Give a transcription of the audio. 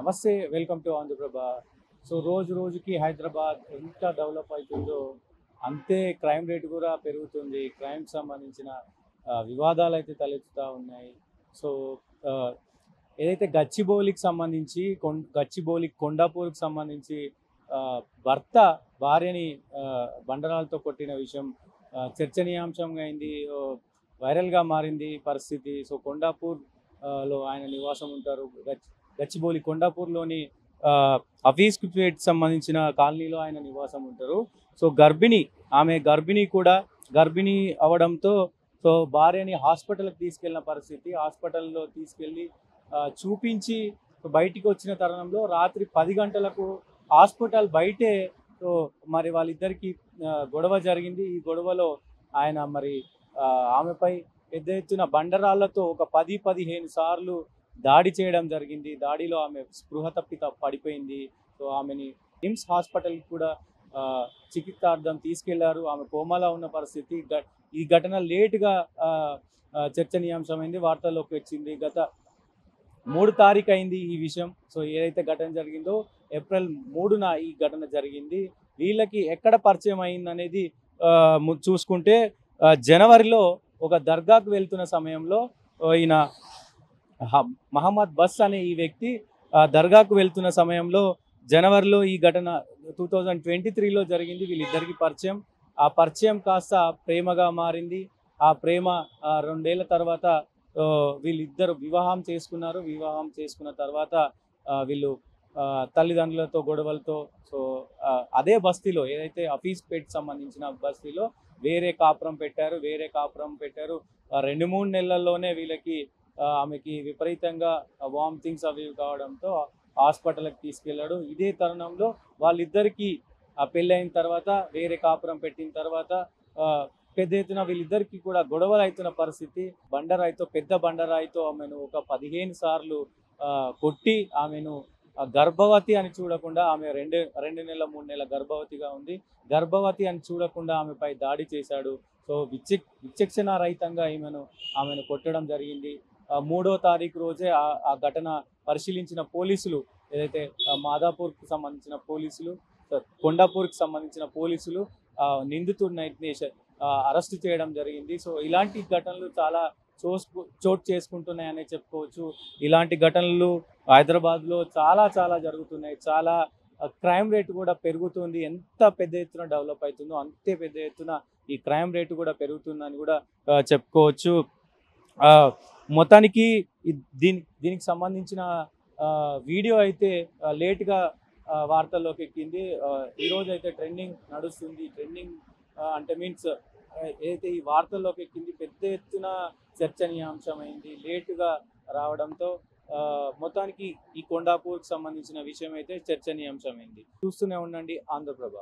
నమస్తే, welcome to Andhraprabha. So రోజు రోజుకి హైదరాబాద్ ఎంత డెవలప్ అవుతుందో అంతే క్రైమ్ రేట్ కూడా పెరుగుతుంది. క్రైమ్ సంబంధించిన వివాదాలు అయితే తలెత్తుతూ ఉన్నాయి. సో ఆ, ఏదైతే గచ్చిబౌలికి సంబంధించి గచ్చిబౌలి కొండాపూర్కి సంబంధించి ఆ, భర్త భార్యని బండరాలతో కొట్టిన విషయం చర్చనీయాంశంగా అయింది. వైరల్గా మారింది పరిస్థితి. సో కొండాపూర్ లో ఆయన నివాసం ఉంటారు. గచ్చిబౌలి కొండాపూర్లోని హఫీజ్ పేట్ సంబంధించిన కాలనీలో ఆయన నివాసం ఉంటారు. సో ఆమె గర్భిణి కూడా గర్భిణి అవడంతో సో భార్యని హాస్పిటల్కి తీసుకెళ్లిన పరిస్థితి. హాస్పిటల్లో తీసుకెళ్ళి చూపించి బయటికి వచ్చిన తరుణంలో రాత్రి 10 గంటలకు హాస్పిటల్ బయటే సో మరి వాళ్ళిద్దరికి గొడవ జరిగింది. ఈ గొడవలో ఆయన మరి ఆమెపై పెద్ద ఎత్తున బండరాళ్లతో ఒక 10-15 సార్లు దాడి చేయడం జరిగింది. దాడిలో ఆమె స్పృహ తప్పి పడిపోయింది. సో ఆమెని నిమ్స్ హాస్పిటల్కి కూడా చికిత్సార్థం తీసుకెళ్లారు. ఆమె కోమాలో ఉన్న పరిస్థితి. ఈ ఘటన లేటుగా చర్చనీయాంశమైంది, వార్తల్లోకి వచ్చింది. గత 3 తారీఖు అయింది ఈ విషయం. సో ఏదైతే ఘటన జరిగిందో ఏప్రిల్ 3న ఈ ఘటన జరిగింది. వీళ్ళకి ఎక్కడ పరిచయం అయిందనేది చూసుకుంటే జనవరిలో ఒక దర్గాకు వెళ్తున్న సమయంలో ఈయన మహమ్మద్ బస్ అనే ఈ వ్యక్తి దర్గాకు వెళ్తున్న సమయంలో జనవరిలో ఈ ఘటన 2023లో జరిగింది. వీళ్ళిద్దరికి పరిచయం. ఆ పరిచయం కాస్త ప్రేమగా మారింది. ఆ ప్రేమ 2 ఏళ్ల తర్వాత వీళ్ళిద్దరు వివాహం చేసుకున్నారు. వివాహం చేసుకున్న తర్వాత వీళ్ళు తల్లిదండ్రులతో గొడవలతో సో అదే బస్తీలో ఏదైతే హఫీజ్ పేట్ సంబంధించిన బస్తీలో వేరే కాపురం పెట్టారు. 2-3 నెలల్లోనే వీళ్ళకి ఆమెకి విపరీతంగా వామిటింగ్స్ అవి కావడంతో హాస్పిటల్కి తీసుకెళ్లాడు. ఇదే తరుణంలో వాళ్ళిద్దరికి పెళ్ళైన తర్వాత వేరే కాపురం పెట్టిన తర్వాత పెద్ద ఎత్తున వీళ్ళిద్దరికి కూడా గొడవలు అవుతున్న పరిస్థితి. పెద్ద బండరాయితో ఆమెను ఒక 15 సార్లు కొట్టి ఆమెను గర్భవతి అని చూడకుండా, ఆమె 2 నెలల 3 నెలల గర్భవతిగా ఉంది. గర్భవతి అని చూడకుండా ఆమెపై దాడి చేశాడు. సో విచక్షణ రహితంగా ఆమెను కొట్టడం జరిగింది. 3వ తారీఖు రోజే ఆ ఘటన పరిశీలించిన పోలీసులు, ఏదైతే మాదాపూర్కి సంబంధించిన పోలీసులు, కొండాపూర్కి సంబంధించిన పోలీసులు నిందితుడిని అరెస్ట్ చేయడం జరిగింది. సో ఇలాంటి ఘటనలు చాలా చోటు చేసుకుంటున్నాయనే చెప్పుకోవచ్చు. ఇలాంటి ఘటనలు హైదరాబాద్లో చాలా చాలా జరుగుతున్నాయి. చాలా క్రైమ్ రేటు కూడా పెరుగుతుంది. ఎంత పెద్ద ఎత్తున డెవలప్ అవుతుందో అంతే పెద్ద ఎత్తున ఈ క్రైమ్ రేటు కూడా పెరుగుతుందని కూడా చెప్పుకోవచ్చు. మొత్తానికి దీనికి సంబంధించిన వీడియో అయితే లేట్గా వార్తల్లోకి ఎక్కింది. ఈరోజు అయితే ట్రెండింగ్ నడుస్తుంది. ట్రెండింగ్ అంటే మీన్స్ ఏదైతే ఈ వార్తల్లోకి ఎక్కింది పెద్ద ఎత్తున చర్చనీయాంశమైంది లేటుగా రావడంతో మొత్తానికి ఈ కొండాపూర్కి సంబంధించిన విషయం అయితే చర్చనీయాంశమైంది. చూస్తూనే ఉండండి ఆంధ్రప్రభ.